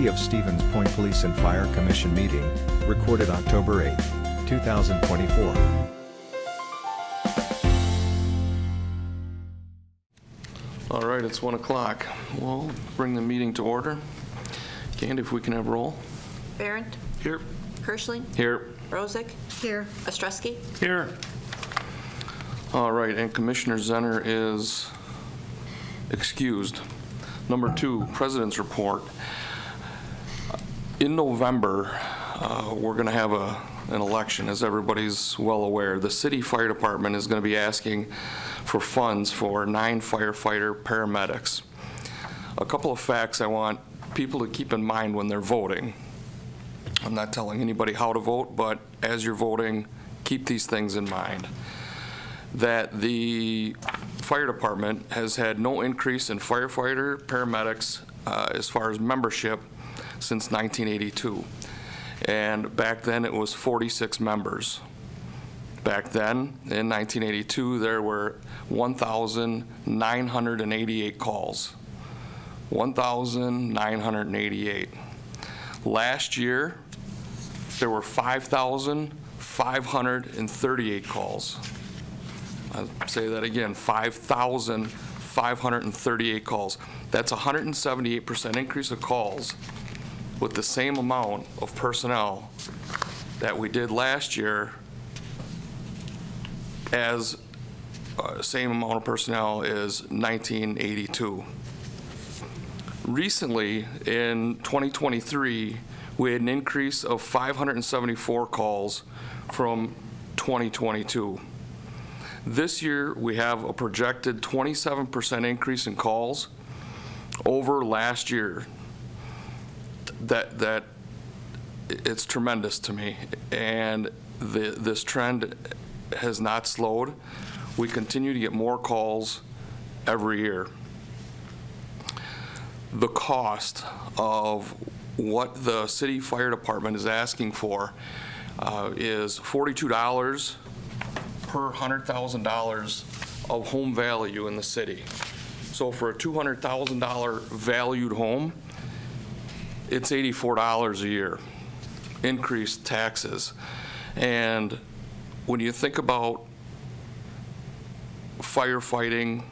City of Stevens Point Police and Fire Commission meeting, recorded October 8, 2024. All right, it's 1 o'clock. We'll bring the meeting to order. Candy, if we can have roll. Barrett. Here. Kirschling. Here. Rozick. Here. Ostrowski. Here. All right, and Commissioner Zenner is excused. Number 2, President's Report. In November, we're going to have an election, as everybody's well aware. The city fire department is going to be asking for funds for 9 firefighter paramedics. A couple of facts I want people to keep in mind when they're voting. I'm not telling anybody how to vote, but as you're voting, keep these things in mind. That the fire department has had no increase in firefighter, paramedics, as far as membership since 1982. And back then it was 46 members. Back then, in 1982, there were 1,988 calls. 1,988. Last year, there were 5,538 calls. I'll say that again, 5,538 calls. That's a 178% increase of calls with the same amount of personnel that we did last year as same amount of personnel as 1982. Recently, in 2023, we had an increase of 574 calls from 2022. This year, we have a projected 27% increase in calls over last year. That it's tremendous to me, and this trend has not slowed. We continue to get more calls every year. The cost of what the city fire department is asking for is $42 per $100,000 of home value in the city. So for a $200,000 valued home, it's $84 a year, increased taxes. And when you think about firefighting,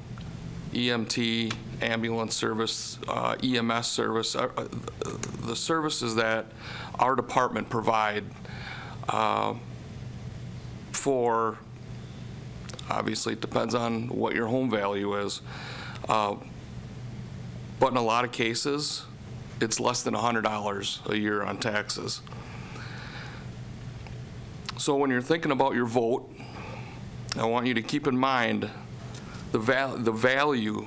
EMT, ambulance service, EMS service, the services that our department provide for, obviously it depends on what your home value is, but in a lot of cases, it's less than $100 a year on taxes. So when you're thinking about your vote, I want you to keep in mind the value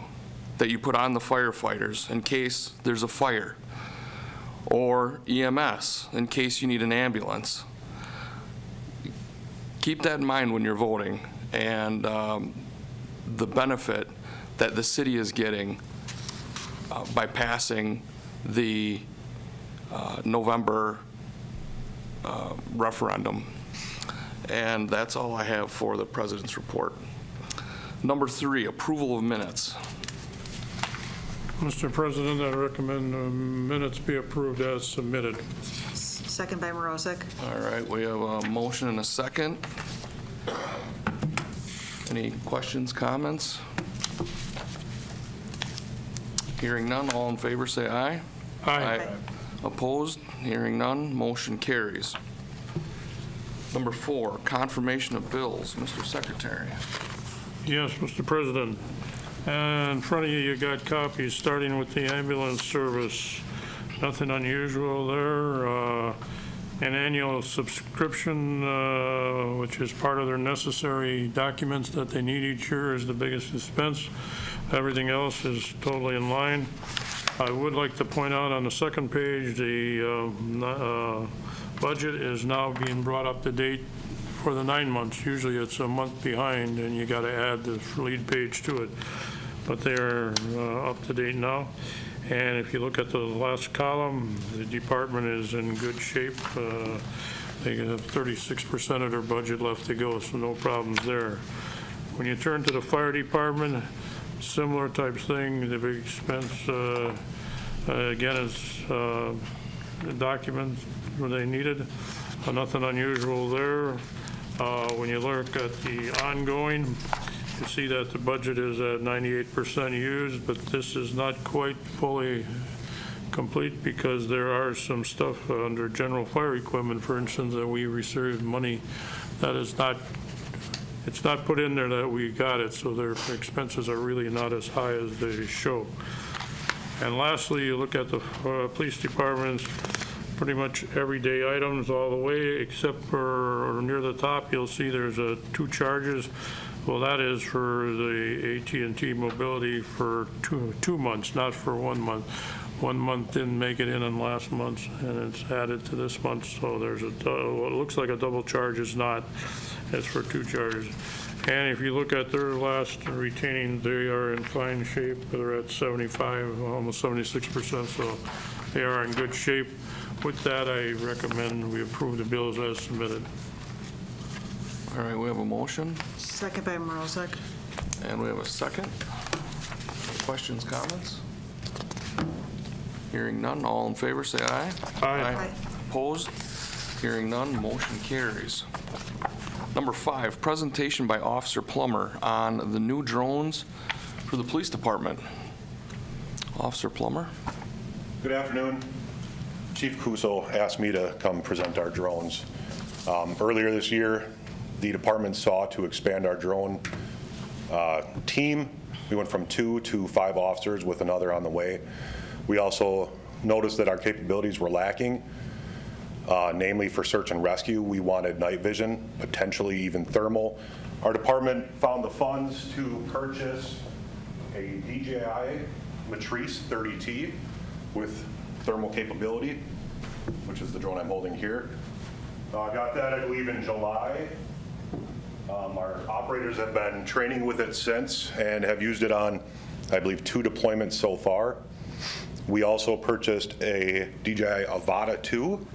that you put on the firefighters in case there's a fire, or EMS in case you need an ambulance. Keep that in mind when you're voting, and the benefit that the city is getting by passing the November referendum. And that's all I have for the President's Report. Number 3, approval of minutes. Mr. President, I recommend minutes be approved as submitted. Second by Morozek. All right, we have a motion and a second. Any questions, comments? Hearing none, all in favor say aye. Aye. Opposed? Hearing none, motion carries. Number 4, confirmation of bills. Mr. Secretary. Yes, Mr. President. In front of you, you got copies starting with the ambulance service. Nothing unusual there. An annual subscription, which is part of their necessary documents that they need each year, is the biggest expense. Everything else is totally in line. I would like to point out on the second page, the budget is now being brought up to date for the 9 months. Usually it's a month behind, and you got to add the lead page to it. But they're up to date now. And if you look at the last column, the department is in good shape. They have 36% of their budget left to go, so no problems there. When you turn to the fire department, similar type thing. The big expense Again, it's documents where they needed. Nothing unusual there. When you look at the ongoing, you see that the budget is at 98% used, but this is not quite fully complete because there are some stuff under general fire equipment, for instance, that we received money that is not, it's not put in there that we got it, so their expenses are really not as high as they show. And lastly, you look at the police department's pretty much everyday items all the way, except for near the top, you'll see there's 2 charges. Well, that is for the AT&T mobility for two months, not for 1 month. 1 month didn't make it in last month, and it's added to this month, so there's what looks like a double charge is not. It's for 2 charges. And if you look at their last retaining, they are in fine shape. They're at 75, almost 76%, so they are in good shape. With that, I recommend we approve the bills as submitted. All right, we have a motion, Second by Morozek. and we have a second. Questions, comments? Hearing none, all in favor, say aye. Aye. Opposed? Hearing none, motion carries. Number 5, presentation by Officer Plummer on the new drones for the police department. Officer Plummer? Good afternoon. Chief Cuso asked me to come present our drones. Earlier this year, the department sought to expand our drone team. We went from 2 to 5 officers with another on the way. We also noticed that our capabilities were lacking, namely for search and rescue. We wanted night vision, potentially even thermal. Our department found the funds to purchase a DJI Matrice 30T with thermal capability, which is the drone I'm holding here. Got that, I believe, in July. Our operators have been training with it since and have used it on, I believe, 2 deployments so far. We also purchased a DJI Avata 2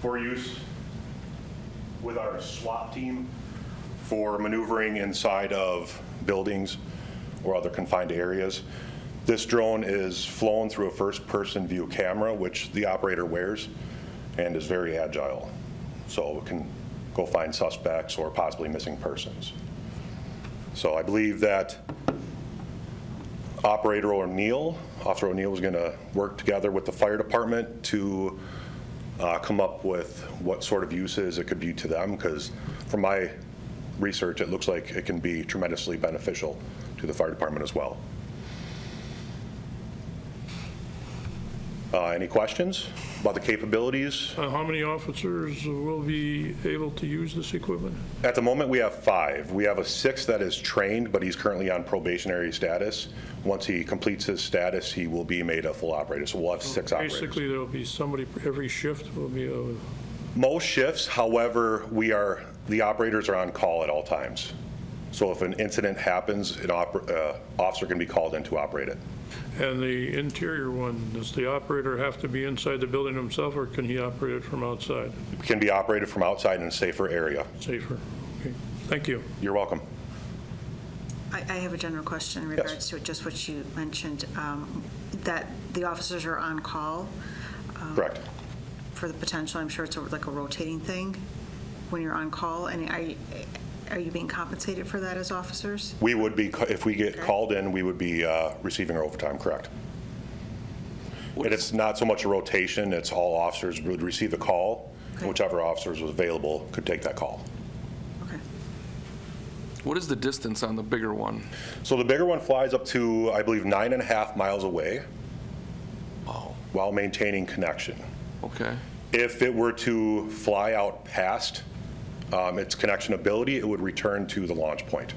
for use with our SWAT team for maneuvering inside of buildings or other confined areas. This drone is flown through a first-person view camera, which the operator wears, and is very agile. So it can go find suspects or possibly missing persons. So I believe that Officer O'Neill is going to work together with the fire department to come up with what sort of uses it could be to them, because from my research, it looks like it can be tremendously beneficial to the fire department as well. Any questions about the capabilities? How many officers will be able to use this equipment? At the moment, we have 5. We have a 6th that is trained, but he's currently on probationary status. Once he completes his status, he will be made a full operator. So we'll have 6 operators. Basically, there'll be somebody, every shift will be Most shifts, however, the operators are on call at all times. So if an incident happens, an officer can be called in to operate it. And the interior one, does the operator have to be inside the building himself, or can he operate it from outside? It can be operated from outside in a safer area. Safer. Okay. Thank you. You're welcome. I have a general question in regards to just what you mentioned, that the officers are on call. Correct. For the potential, I'm sure it's like a rotating thing when you're on call. And are you being compensated for that as officers? We would be, if we get called in, we would be receiving our overtime, correct. And it's not so much a rotation, it's all officers would receive a call, and whichever officers was available could take that call. Okay. What is the distance on the bigger one? So the bigger one flies up to, I believe, 9.5 miles away. Wow. While maintaining connection. Okay. If it were to fly out past its connection ability, it would return to the launch point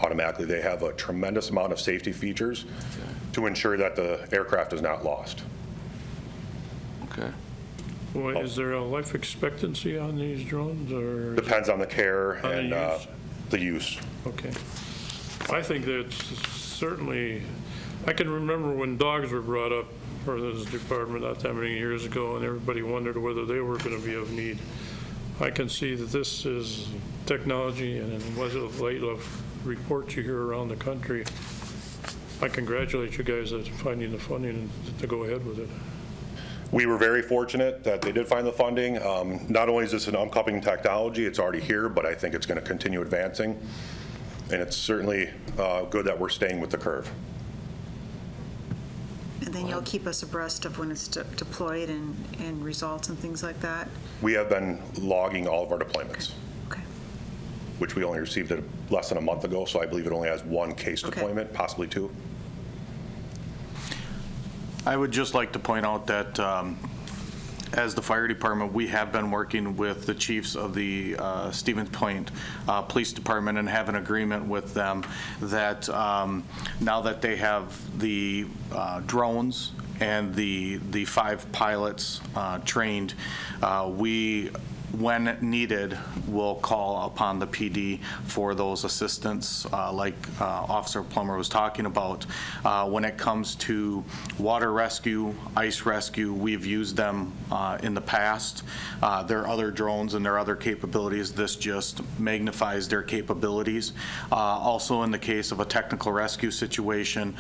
automatically. They have a tremendous amount of safety features to ensure that the aircraft is not lost. Okay. Well, is there a life expectancy on these drones, or? Depends on the care On the and use. the use. Okay. I think that's certainly, I can remember when dogs were brought up for this department not that many years ago, and everybody wondered whether they were going to be of need. I can see that this is technology, and it was a light of reports you hear around the country. I congratulate you guys on finding the funding to go ahead with it. We were very fortunate that they did find the funding. Not only is this an uncoupling technology, it's already here, but I think it's going to continue advancing. And it's certainly good that we're staying with the curve. And then you'll keep us abreast of when it's deployed and results and things like that? We have been logging all of our deployments, Okay. which we only received it less than a month ago, so I believe it only has one case Okay. deployment, possibly two. I would just like to point out that as the fire department, we have been working with the chiefs of the Stevens Point Police Department and have an agreement with them that now that they have the drones and the 5 pilots trained, we, when needed, will call upon the PD for those assistance, like Officer Plummer was talking about. When it comes to water rescue, ice rescue, we've used them in the past. There are other drones and there are other capabilities. This just magnifies their capabilities. Also, in the case of a technical rescue situation,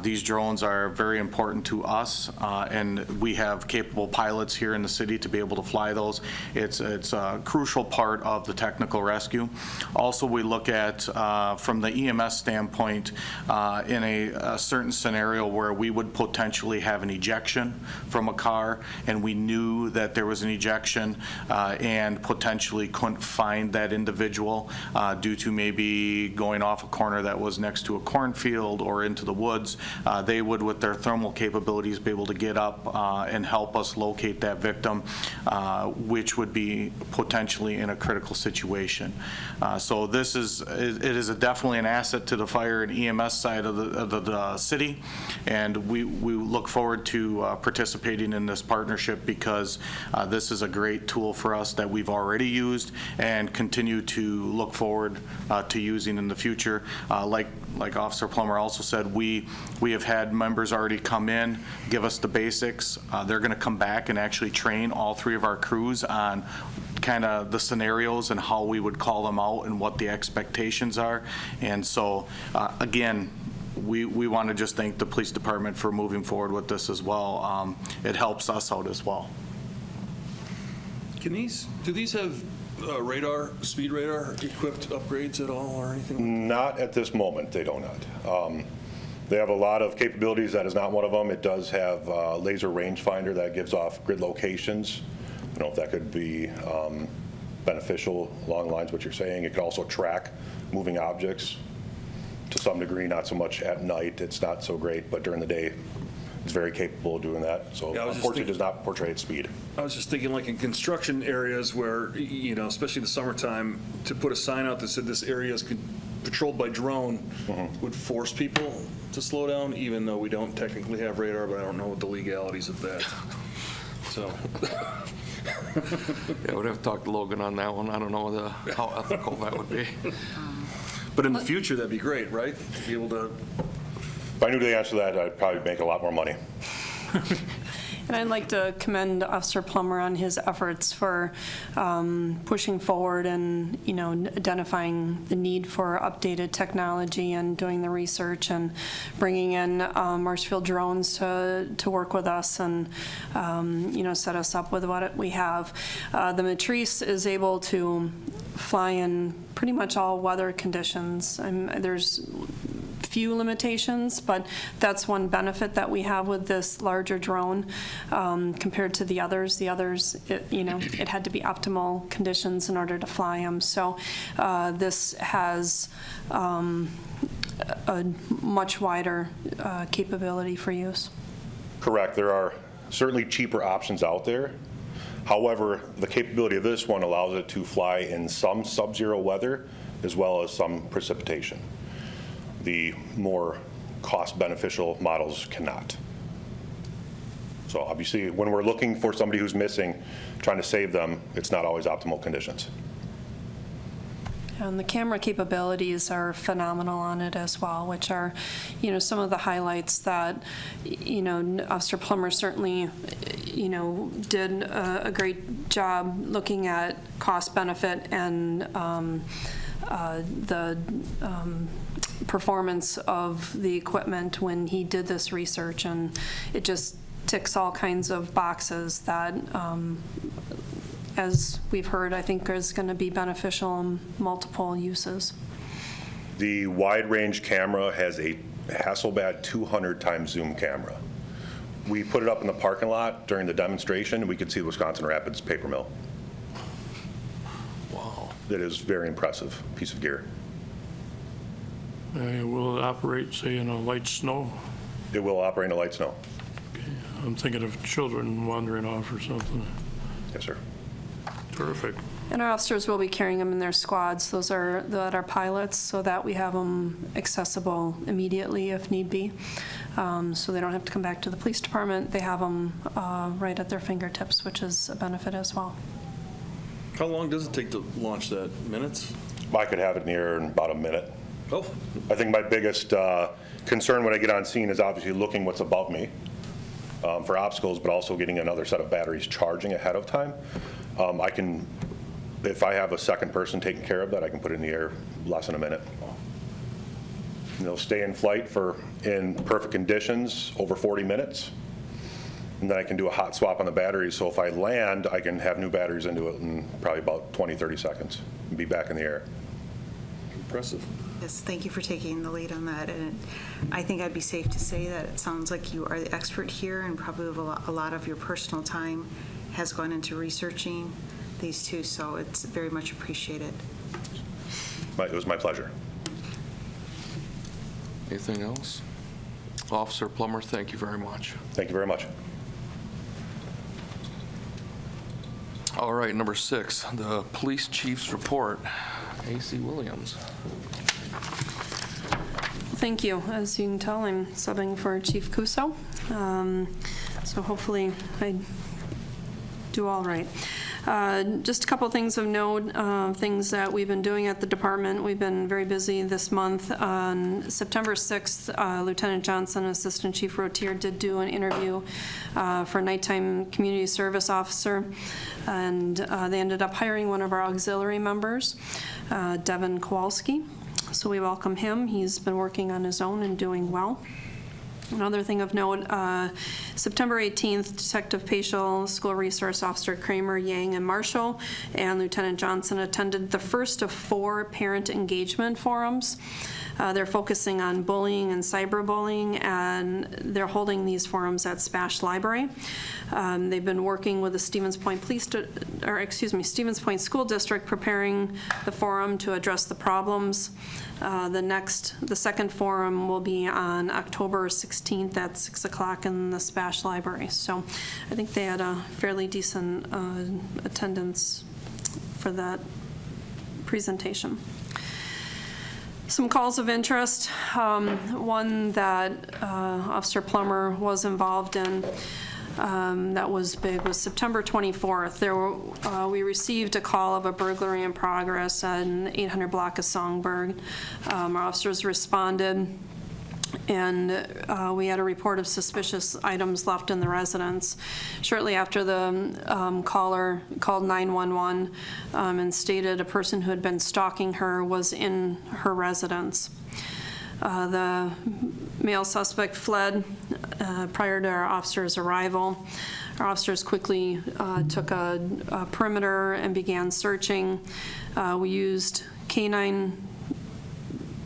these drones are very important to us, and we have capable pilots here in the city to be able to fly those. It's a crucial part of the technical rescue. Also, we look at, from the EMS standpoint, in a certain scenario where we would potentially have an ejection from a car, and we knew that there was an ejection and potentially couldn't find that individual due to maybe going off a corner that was next to a cornfield or into the woods, they would, with their thermal capabilities, be able to get up and help us locate that victim, which would be potentially in a critical situation. So this is, it is definitely an asset to the fire and EMS side of the city, and we look forward to participating in this partnership because this is a great tool for us that we've already used and continue to look forward to using in the future. Like Officer Plummer also said, we have had members already come in, give us the basics. They're going to come back and actually train all 3 of our crews on kind of the scenarios and how we would call them out and what the expectations are. And so, again, we want to just thank the police department for moving forward with this as well. It helps us out as well. Do these have radar, speed radar equipped upgrades at all or anything? Not at this moment, they do not. They have a lot of capabilities. That is not one of them. It does have laser rangefinder that gives off grid locations. I don't know if that could be beneficial along the lines of what you're saying. It could also track moving objects to some degree, not so much at night. It's not so great, but during the day, it's very capable of doing that. So Yeah, unfortunately, it does not portray its speed. I was just thinking like in construction areas where, you know, especially in the summertime, to put a sign out that said this area is patrolled by drone would force people to slow down, even though we don't technically have radar, but I don't know the legalities of that. So. Yeah, we'd have to talk to Logan on that one. I don't know how ethical that would be. But in the future, that'd be great, right? To be able to. If I knew the answer to that, I'd probably make a lot more money. And I'd like to commend Officer Plummer on his efforts for pushing forward and, you know, identifying the need for updated technology and doing the research and bringing in Marshfield drones to work with us and, you know, set us up with what we have. The Matrice is able to fly in pretty much all weather conditions. There's few limitations, but that's one benefit that we have with this larger drone compared to the others. The others, it had to be optimal conditions in order to fly them. So this has a much wider capability for use. Correct. There are certainly cheaper options out there. However, the capability of this one allows it to fly in some sub-zero weather as well as some precipitation. The more cost-beneficial models cannot. So obviously, when we're looking for somebody who's missing, trying to save them, it's not always optimal conditions. And the camera capabilities are phenomenal on it as well, which are, you know, some of the highlights that, you know, Officer Plummer certainly, you know, did a great job looking at cost benefit and the performance of the equipment when he did this research, and it just ticks all kinds of boxes that, as we've heard, I think is going to be beneficial in multiple uses. The wide-range camera has a Hasselblad 200 times zoom camera. We put it up in the parking lot during the demonstration, and we could see the Wisconsin Rapids paper mill. Wow. That is very impressive piece of gear. Will it operate, say, in a light snow? It will operate in a light snow. I'm thinking of children wandering off or something. Yes, sir. Terrific. And our officers will be carrying them in their squads. Those are that are pilots, so that we have them accessible immediately if need be. So they don't have to come back to the police department. They have them right at their fingertips, which is a benefit as well. How long does it take to launch that? Minutes? I could have it in the air in about a minute. Oh, I think my biggest concern when I get on scene is obviously looking what's above me for obstacles, but also getting another set of batteries charging ahead of time. I can, if I have a second person taking care of that, I can put it in the air less than a minute. And they'll stay in flight in perfect conditions over 40 minutes. And then I can do a hot swap on the batteries. So if I land, I can have new batteries into it in probably about 20, 30 seconds and be back in the air. impressive. Yes, thank you for taking the lead on that. And I think I'd be safe to say that it sounds like you are the expert here, and probably a lot of your personal time has gone into researching these two, so it's very much appreciated. It was my pleasure. Anything else? Officer Plummer, thank you very much. Thank you very much. All right, number 6, the police chief's report. A.C. Williams. Thank you. As you can tell, I'm subbing for Chief Cuso, so hopefully I do all right. Just a couple things of note, things that we've been doing at the department. We've been very busy this month. On September 6th, Lieutenant Johnson, Assistant Chief Rotier, did do an interview for nighttime community service officer, and they ended up hiring one of our auxiliary members, Devin Kowalski. So we welcome him. He's been working on his own and doing well. Another thing of note, September 18th, Detective Paschal, School Resource Officer Kramer, Yang, and Marshall, and Lieutenant Johnson attended the first of 4 parent engagement forums. They're focusing on bullying and cyberbullying, and they're holding these forums at Spash Library. They've been working with the Stevens Point Stevens Point School District, preparing the forum to address the problems. The second forum will be on October 16th at 6 o'clock in the Spash Library. So I think they had a fairly decent attendance for that presentation. Some calls of interest. One that Officer Plummer was involved in that was big was September 24th. We received a call of a burglary in progress at an 800 block of Songbird. Our officers responded, and we had a report of suspicious items left in the residence. Shortly after, the caller called 911 and stated a person who had been stalking her was in her residence. The male suspect fled prior to our officers' arrival. Our officers quickly took a perimeter and began searching. We used canine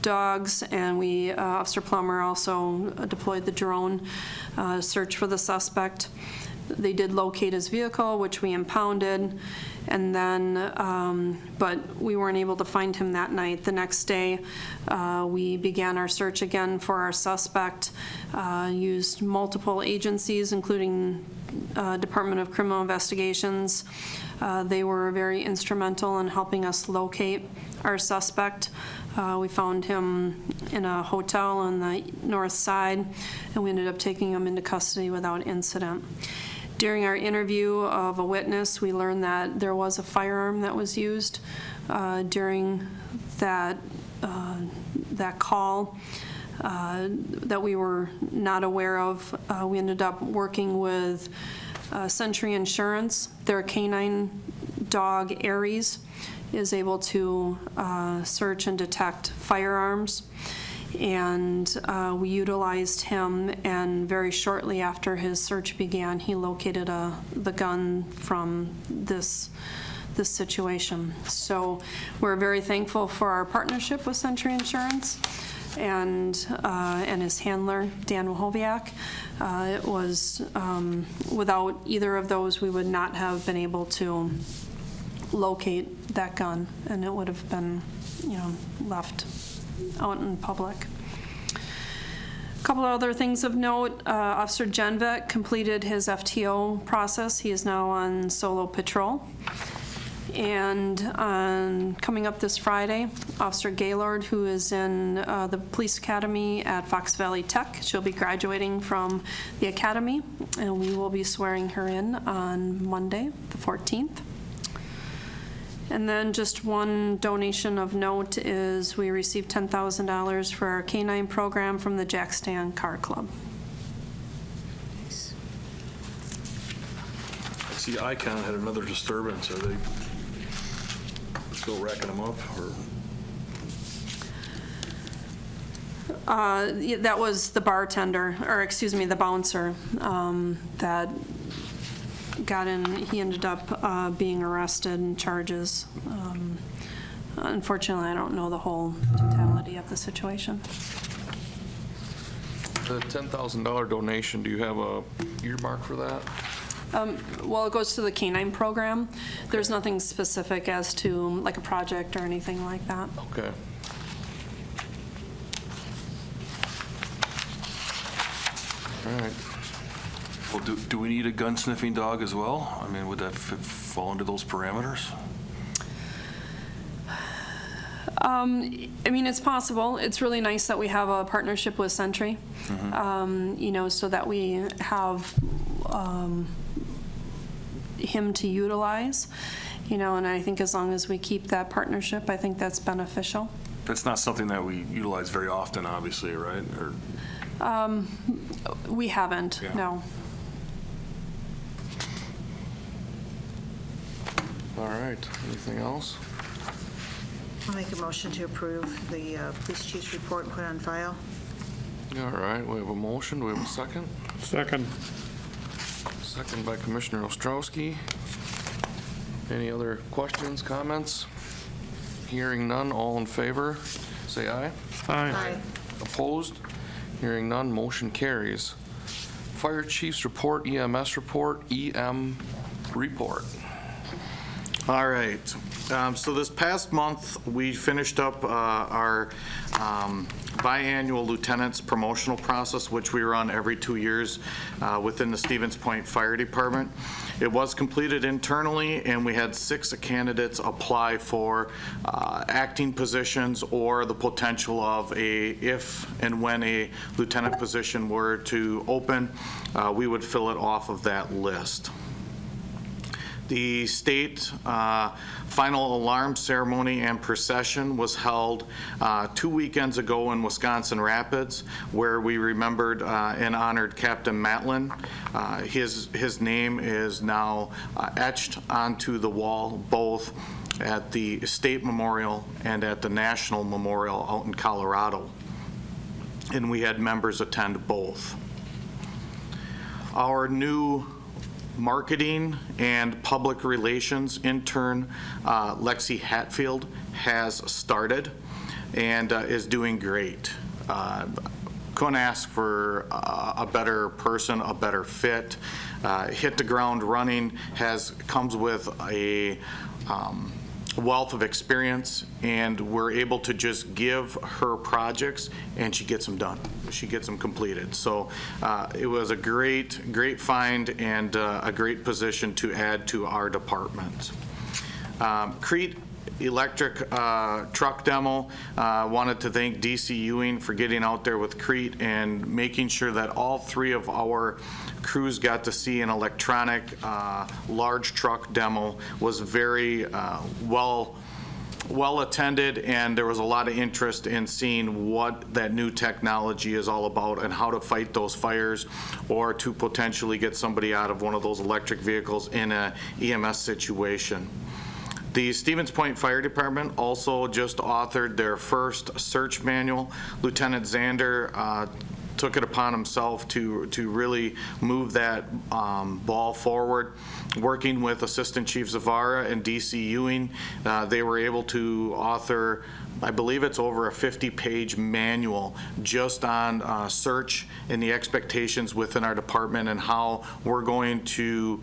dogs, and Officer Plummer also deployed the drone search for the suspect. They did locate his vehicle, which we impounded, and then, but we weren't able to find him that night. The next day, we began our search again for our suspect, used multiple agencies, including Department of Criminal Investigations. They were very instrumental in helping us locate our suspect. We found him in a hotel on the north side, and we ended up taking him into custody without incident. During our interview of a witness, we learned that there was a firearm that was used during that call that we were not aware of. We ended up working with Century Insurance. Their canine dog, Aries, is able to search and detect firearms. And we utilized him, and very shortly after his search began, he located the gun from this situation. So we're very thankful for our partnership with Century Insurance and his handler, Dan Wachowiak. It was, without either of those, we would not have been able to locate that gun, and it would have been, left out in public. A couple of other things of note, Officer Genvet completed his FTO process. He is now on solo patrol. And coming up this Friday, Officer Gaylord, who is in the police academy at Fox Valley Tech, she'll be graduating from the academy, and we will be swearing her in on Monday, the 14th. And then just one donation of note is we received $10,000 for our K-9 program from the Jack Stan Car Club. I see Icon had another disturbance. Are they still racking them up, or? Yeah, that was the bartender, or excuse me, the bouncer that got in. He ended up being arrested and charges. Unfortunately, I don't know the whole totality of the situation. The $10,000 donation, do you have a earmark for that? Well, it goes to the K-9 program. There's nothing specific as to like a project or anything like that. Okay. All right. Well, do we need a gun sniffing dog as well? I mean, would that fall into those parameters? I mean, it's possible. It's really nice that we have a partnership with Sentry, so that we have him to utilize, and I think as long as we keep that partnership, I think that's beneficial. That's not something that we utilize very often, obviously, right? Or We haven't, Yeah. no. All right. Anything else? I'll make a motion to approve the police chief's report and put it on file. All right. We have a motion. Do we have a second? Second. Second by Commissioner Ostrowski. Any other questions, comments? Hearing none, all in favor, say aye. Aye. Opposed? Hearing none, motion carries. Fire Chief's report, EMS report, EM report. All right. So this past month, we finished up our biannual lieutenant's promotional process, which we run every 2 years within the Stevens Point Fire Department. It was completed internally, and we had 6 candidates apply for acting positions or the potential of if and when a lieutenant position were to open, we would fill it off of that list. The state final alarm ceremony and procession was held 2 weekends ago in Wisconsin Rapids, where we remembered and honored Captain Matlin. His name is now etched onto the wall, both at the state memorial and at the national memorial out in Colorado. And we had members attend both. Our new marketing and public relations intern, Lexi Hatfield, has started and is doing great. Couldn't ask for a better person, a better fit. Hit the ground running, comes with a wealth of experience, and we're able to just give her projects and she gets them done. She gets them completed. So it was a great find and a great position to add to our department. Crete Electric truck demo, wanted to thank DC Ewing for getting out there with Crete and making sure that all 3 of our crews got to see an electronic large truck demo. Was very well attended, and there was a lot of interest in seeing what that new technology is all about and how to fight those fires, or to potentially get somebody out of one of those electric vehicles in a EMS situation. The Stevens Point Fire Department also just authored their first search manual. Lieutenant Zander took it upon himself to really move that ball forward. Working with Assistant Chief Zavara and DC Ewing, they were able to author, I believe it's over a 50-page manual just on search and the expectations within our department and how we're going to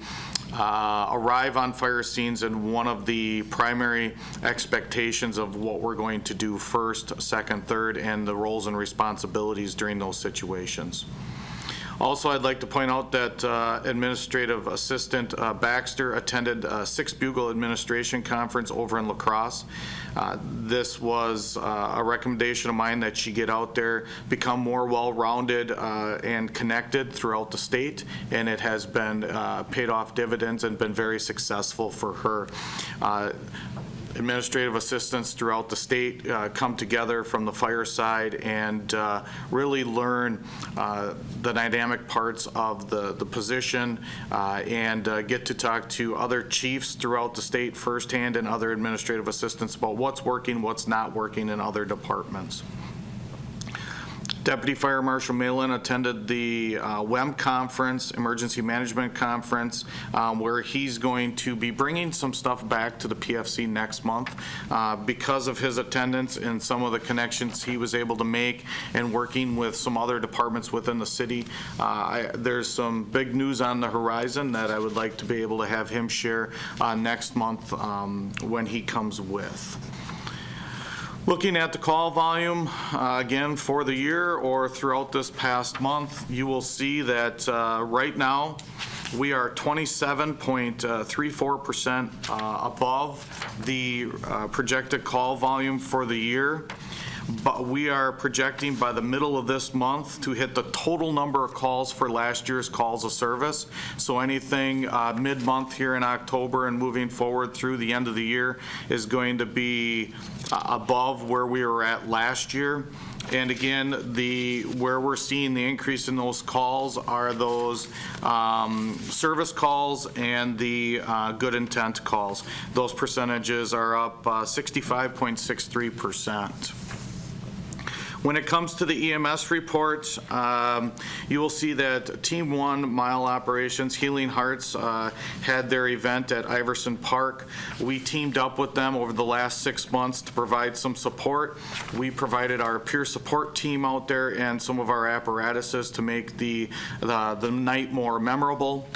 arrive on fire scenes, and one of the primary expectations of what we're going to do first, second, third, and the roles and responsibilities during those situations. Also, I'd like to point out that Administrative Assistant Baxter attended a 6 Bugle Administration Conference over in La Crosse. This was a recommendation of mine that she get out there, become more well-rounded and connected throughout the state, and it has been paid off dividends and been very successful for her. Administrative assistants throughout the state come together from the fire side and really learn the dynamic parts of the position and get to talk to other chiefs throughout the state firsthand and other administrative assistants about what's working, what's not working in other departments. Deputy Fire Marshal Malin attended the WEM conference, Emergency Management Conference, where he's going to be bringing some stuff back to the PFC next month because of his attendance and some of the connections he was able to make and working with some other departments within the city. There's some big news on the horizon that I would like to be able to have him share next month when he comes with. Looking at the call volume, again, for the year or throughout this past month, you will see that right now we are 27.34% above the projected call volume for the year. But we are projecting by the middle of this month to hit the total number of calls for last year's calls of service. So anything mid-month here in October and moving forward through the end of the year is going to be above where we were at last year. And again, where we're seeing the increase in those calls are those service calls and the good intent calls. Those percentages are up 65.63%. When it comes to the EMS report, you will see that Team 1 Mile Operations, Healing Hearts, had their event at Iverson Park. We teamed up with them over the last 6 months to provide some support. We provided our peer support team out there and some of our apparatuses to make the night more memorable.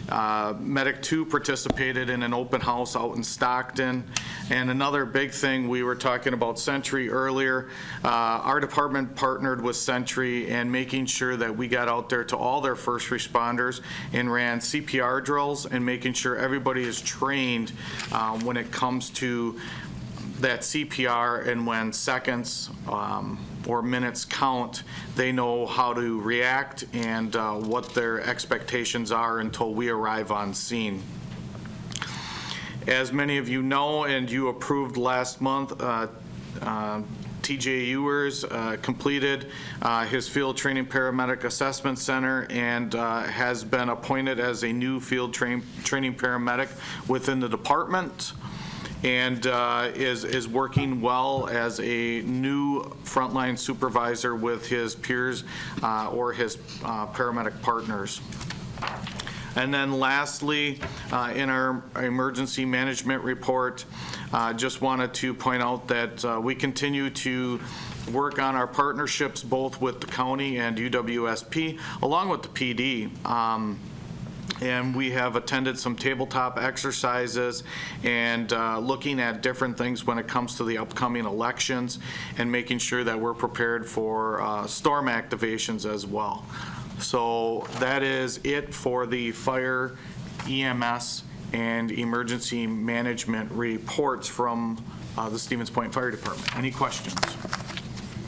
Medic 2 participated in an open house out in Stockton. And another big thing, we were talking about Sentry earlier. Our department partnered with Sentry and making sure that we got out there to all their first responders and ran CPR drills and making sure everybody is trained when it comes to that CPR, and when seconds or minutes count, they know how to react and what their expectations are until we arrive on scene. As many of you know, and you approved last month, TJ Ewers completed his field training paramedic assessment center and has been appointed as a new field training paramedic within the department, and is working well as a new frontline supervisor with his peers or his paramedic partners. And then lastly, in our emergency management report, just wanted to point out that we continue to work on our partnerships both with the county and UWSP, along with the PD. And we have attended some tabletop exercises and looking at different things when it comes to the upcoming elections and making sure that we're prepared for storm activations as well. So that is it for the fire, EMS, and emergency management reports from the Stevens Point Fire Department. Any questions?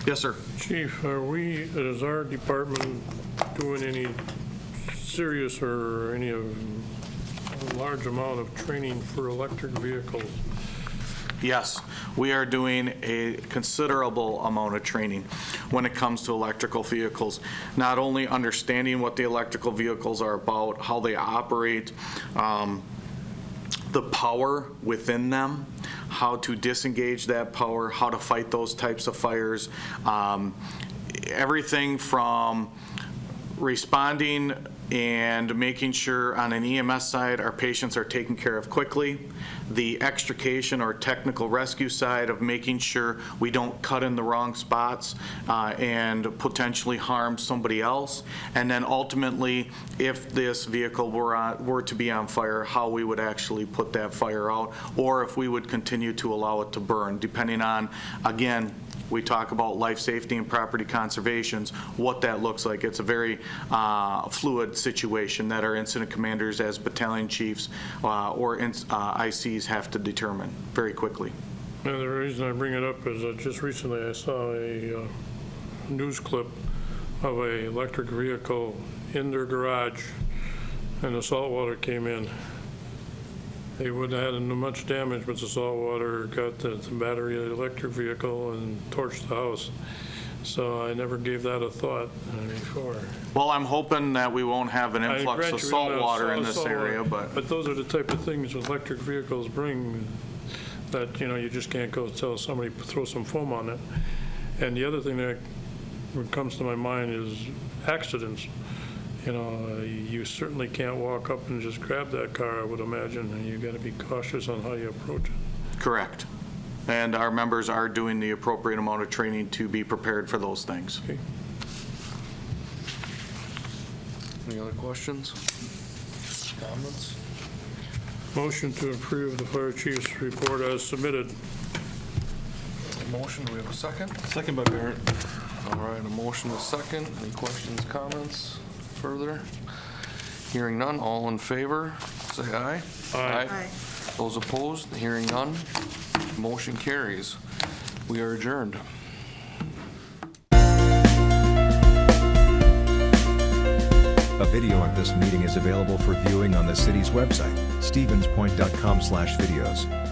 Yes, sir. Chief, is our department doing any serious or any large amount of training for electric vehicles? Yes, we are doing a considerable amount of training when it comes to electrical vehicles. Not only understanding what the electrical vehicles are about, how they operate, the power within them, how to disengage that power, how to fight those types of fires. Everything from responding and making sure on an EMS side our patients are taken care of quickly, the extrication or technical rescue side of making sure we don't cut in the wrong spots and potentially harm somebody else, and then ultimately if this vehicle were to be on fire, how we would actually put that fire out, or if we would continue to allow it to burn, depending on, again, we talk about life safety and property conservations, what that looks like. It's a very fluid situation that our incident commanders as battalion chiefs or ICs have to determine very quickly. And the reason I bring it up is that just recently I saw a news clip of a electric vehicle in their garage and the salt water came in. They wouldn't have had much damage, but the salt water got the battery of the electric vehicle and torched the house. So I never gave that a thought before. Well, I'm hoping that we won't have an influx of salt water in this area, but those are the type of things electric vehicles bring that, you just can't go tell somebody to throw some foam on it. And the other thing that comes to my mind is accidents. You certainly can't walk up and just grab that car, I would imagine, and you've got to be cautious on how you approach it. correct. And our members are doing the appropriate amount of training to be prepared for those things. Okay. Any other questions? Comments? Motion to approve the fire chief's report as submitted. Motion, do we have a second? Second by Barrett. All right, a motion, a second. Any questions, comments further? Hearing none, all in favor, say aye. Aye. Those opposed, hearing none, motion carries. We are adjourned. A video of this meeting is available for viewing on the city's website, stevenspoint.com/videos.